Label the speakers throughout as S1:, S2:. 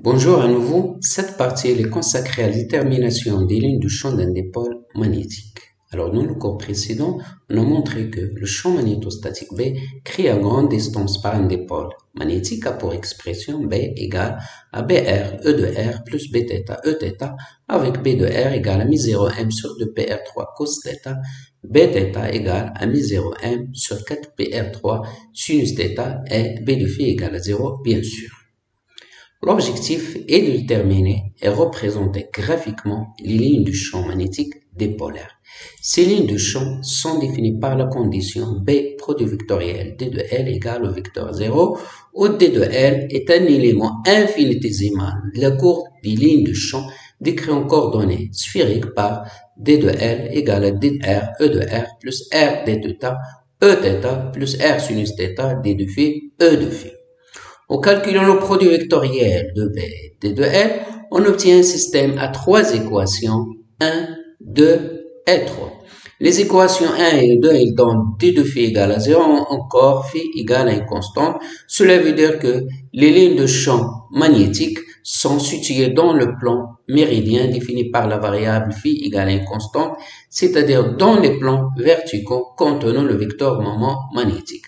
S1: Bonjour à nouveau, cette partie est consacrée à la détermination des lignes du champ d'un dipôle magnétique. Alors dans le cours précédent, on a montré que le champ magnétostatique B créé à grande distance par un dipôle magnétique a pour expression B égale à BR E de R plus B θ E θ avec B de R égale à mi0M sur 2PR3 cos θ, B θ égale à mi0M sur 4PR3 sinus θ et B de phi égale à 0 bien sûr. L'objectif est de déterminer et représenter graphiquement les lignes du champ magnétique dipolaire. Ces lignes de champ sont définies par la condition B produit vectoriel D de L égale au vecteur 0, où D de L est un élément infinitésimal de la courbe des lignes de champ décrit en coordonnées sphériques par D de L égale à D de R, E de R plus R D de θ, E θ plus R sinus θ, D de phi, E de phi. En calculant le produit vectoriel de B et D de L, on obtient un système à trois équations, 1, 2 et 3. Les équations 1 et 2, ils donnent D de phi égale à 0, encore phi égale à une constante. Cela veut dire que les lignes de champ magnétique sont situées dans le plan méridien défini par la variable phi égale à une constante, c'est-à-dire dans les plans verticaux contenant le vecteur moment magnétique.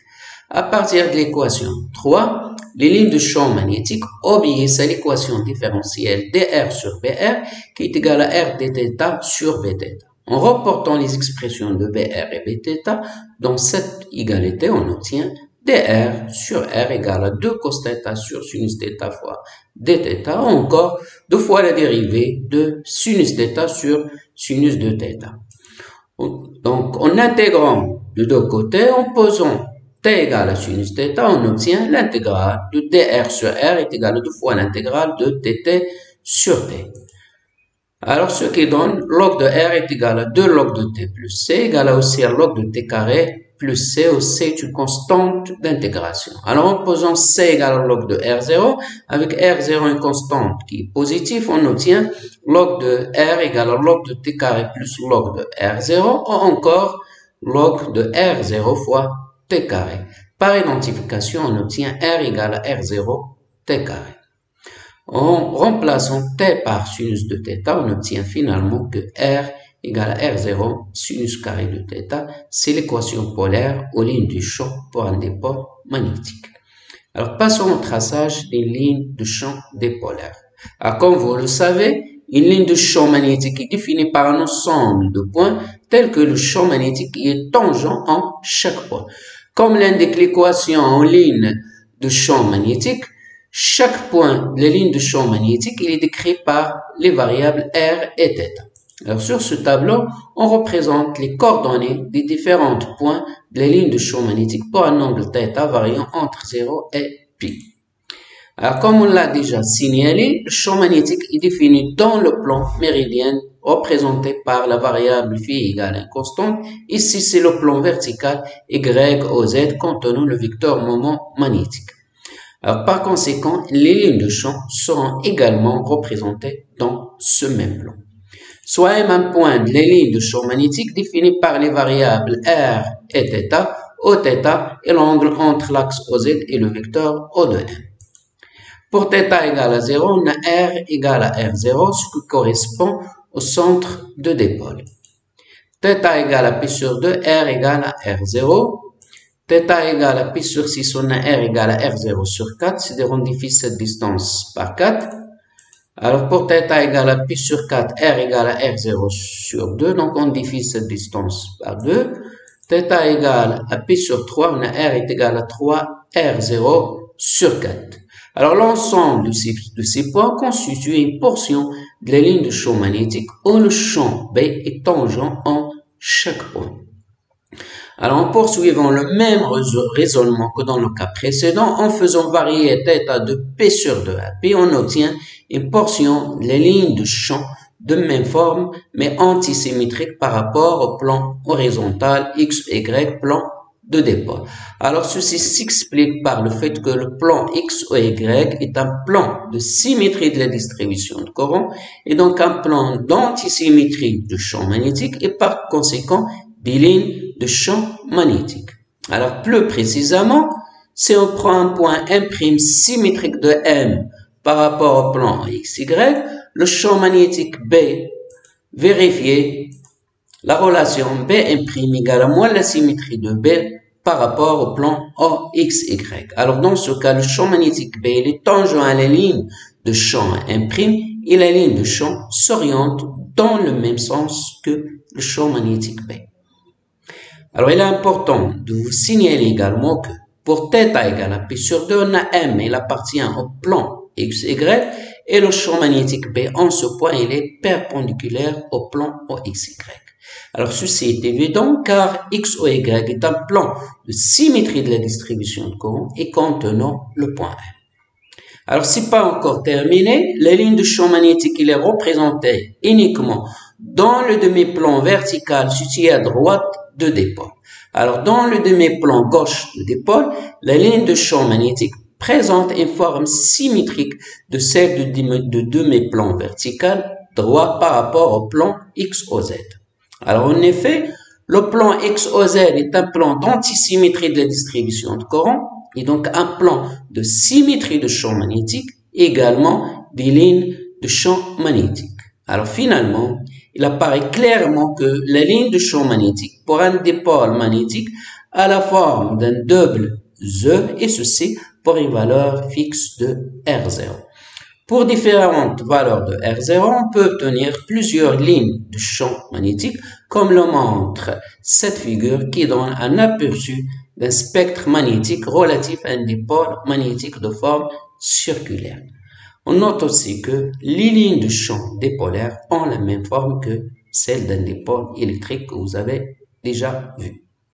S1: À partir de l'équation 3, les lignes de champ magnétique obéissent à l'équation différentielle dr sur br qui est égale à r dθ sur bθ. En reportant les expressions de br et bθ dans cette égalité, on obtient dr sur r égale à 2 cos θ sur sinus θ fois dθ, ou encore 2 fois la dérivée de sinus θ sur sinus de θ. Donc, en intégrant de deux côtés, en posant t égale à sinus θ, on obtient l'intégrale de dr sur r est égale à 2 fois l'intégrale de dt sur t. Alors, ce qui donne log de r est égal à 2 log de t plus c égale à aussi à log de t carré plus c, où c est une constante d'intégration. Alors, en posant c égale à log de r0, avec r0 une constante qui est positive, on obtient log de r égale à log de t carré plus log de r0, ou encore log de r0 fois t carré. Par identification, on obtient r égale à r0 t carré. En remplaçant t par sinus de θ, on obtient finalement que r égale à r0 sinus carré de θ. C'est l'équation polaire aux lignes du champ pour un dipôle magnétique. Alors, passons au traçage des lignes de champ dipolaire. Alors, comme vous le savez, une ligne de champ magnétique est définie par un ensemble de points tels que le champ magnétique est tangent en chaque point. Comme l'indique l'équation en ligne de champ magnétique, chaque point de la ligne de champ magnétique il est décrit par les variables r et θ. Alors sur ce tableau, on représente les coordonnées des différents points de la ligne de champ magnétique pour un angle θ variant entre 0 et pi. Alors comme on l'a déjà signalé, le champ magnétique est défini dans le plan méridien représenté par la variable phi égale à une constante. Ici, c'est le plan vertical y au z contenant le vecteur moment magnétique. Alors, par conséquent, les lignes de champ seront également représentées dans ce même plan. Soit un point de la ligne de champ magnétique défini par les variables r et θ, Oθ et l'angle entre l'axe OZ et le vecteur O de M. Pour θ égale à 0, on a r égale à r0, ce qui correspond au centre de dipôle. θ égale à pi sur 2, r égale à r0. θ égale à pi sur 6, on a r égale à r0 sur 4, c'est-à-dire on divise cette distance par 4. Alors pour θ égale à pi sur 4, r égale à r0 sur 2, donc on divise cette distance par 2. θ égale à pi sur 3, on a r est égal à 3, r0 sur 4. Alors l'ensemble de ces points constitue une portion de la ligne de champ magnétique où le champ B est tangent en chaque point. Alors, en poursuivant le même raisonnement que dans le cas précédent, en faisant varier θ de P sur 2 à P, on obtient une portion de la ligne de champ de même forme, mais antisymétrique par rapport au plan horizontal X, Y, plan de dipôle. Alors, ceci s'explique par le fait que le plan X ou Y est un plan de symétrie de la distribution de courant et donc un plan d'antisymétrie du champ magnétique et par conséquent des lignes de champ magnétique. Alors, plus précisément, si on prend un point M' symétrique de M par rapport au plan XY, le champ magnétique B, vérifiez la relation B' égale à moins la symétrie de B par rapport au plan OXY. Alors, dans ce cas, le champ magnétique B, il est tangent à la ligne de champ M' et la ligne de champ s'oriente dans le même sens que le champ magnétique B. Alors, il est important de vous signaler également que pour θ égale à P sur 2, on a M, il appartient au plan XY et le champ magnétique B, en ce point, il est perpendiculaire au plan OXY. Alors, ceci est évident car XOY est un plan de symétrie de la distribution de courant et contenant le point M. Alors, c'est pas encore terminé, la ligne de champ magnétique, il est représentée uniquement dans le demi-plan vertical situé à droite de dipôle. Alors, dans le demi-plan gauche de dipôle, la ligne de champ magnétique présente une forme symétrique de celle de demi-plan vertical droit par rapport au plan XOZ. Alors, en effet, le plan XOZ est un plan d'antisymétrie de la distribution de courant et donc un plan de symétrie de champ magnétique, également des lignes de champ magnétique. Alors, finalement, il apparaît clairement que la ligne de champ magnétique pour un dipôle magnétique a la forme d'un double Z et ceci pour une valeur fixe de R0. Pour différentes valeurs de R0, on peut obtenir plusieurs lignes de champ magnétique, comme le montre cette figure qui donne un aperçu d'un spectre magnétique relatif à un dipôle magnétique de forme circulaire. On note aussi que les lignes de champ dipolaires ont la même forme que celle d'un dipôle électrique que vous avez déjà vu.